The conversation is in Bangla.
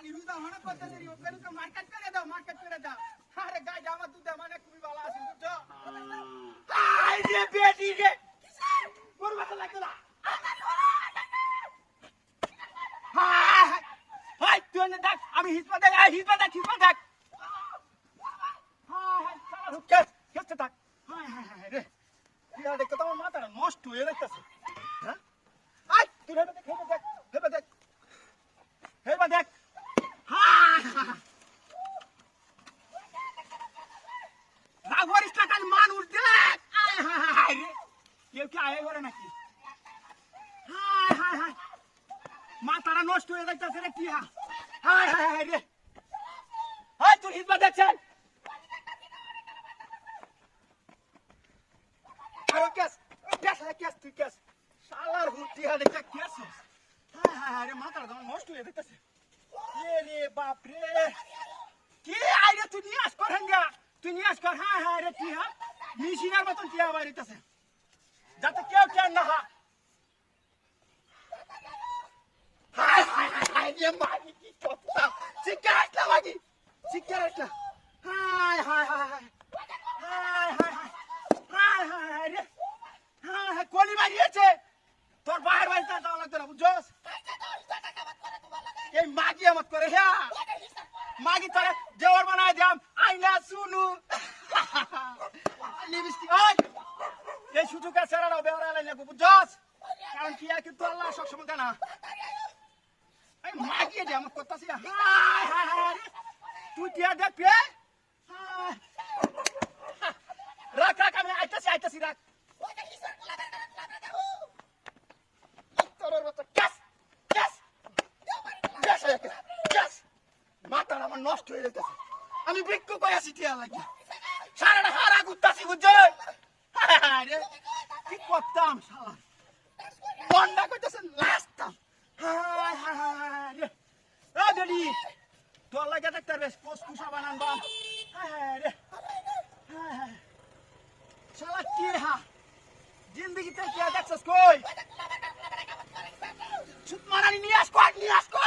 ইরুদা হনা করতে দেরি ও পেরুকে মার্কেট করে দাও আরে গাই আমার দুধে মানে খুবই ভালো আছে বুঝছো আই রে বেটি রে কোন মাথা লাগতো না হাই হাই তুই না দেখ আমি হিসবা দেখ হাই হাই কেসে থাক হাই রে ইয়া দেখো তোমার মাথাটা নষ্ট হয়ে যাচ্ছে হ্যাঁ আই তুই হেবে দেখ রাগরিস না কাল মানুষ দেখ হাই রে কেউ কি আয়ে করে নাকি হাই মাথাটা নষ্ট হয়ে যাচ্ছে রে কি হাই রে হাই তুই হিসবা দেখছেন আরে কেস তুই কেস শালার হুটি হাতে কেস হাই রে মাথাটা নষ্ট হয়ে যাচ্ছে রে বাপ রে কি আইরে তুই নিয়ে আস করেন গা তুই নিয়ে আস কর হাই রে কি মিশিনার মতন কি আবার হইতাছে যাতে কেউ কেন না হাই রে মাগি কি কথা সিগারেট না হাই রে হাই কোনি মারিয়েছে তোর বাইরে বাইরে যাওয়া লাগতো না বুঝছস এই মাগি আমত করে হ্যাঁ মাগি তোরে দেওয়ার বানায় দিলাম আইনা শুনু লিপস্টিক এই সুযোগে সেরাও বেওরা লাইনে বুঝছস কারণ কি আর কিন্তু আল্লাহ সব সময় দেনা এই মাগি দে আমত করতাছি হাই তুই দিয়া দে পে রাখ আমি আইতাছি রাখ তোর মত কেস মাথা আমার নষ্ট হয়ে যেতেছে আমি বিক্রি করে আসি টিয়া লাগি সারাটা হারা গুত্তাছি বুঝছো রে কি করতাম শালা বন্ডা কইতেছেন লাস্টাম হাই রে ও ডেডি তোর লাগে ডাক্তার বেশ কুসকুসা বানান বা রে শালা কি জিন্দগিতে কি দেখছস কই ছুট মারানি নিয়ে আস কর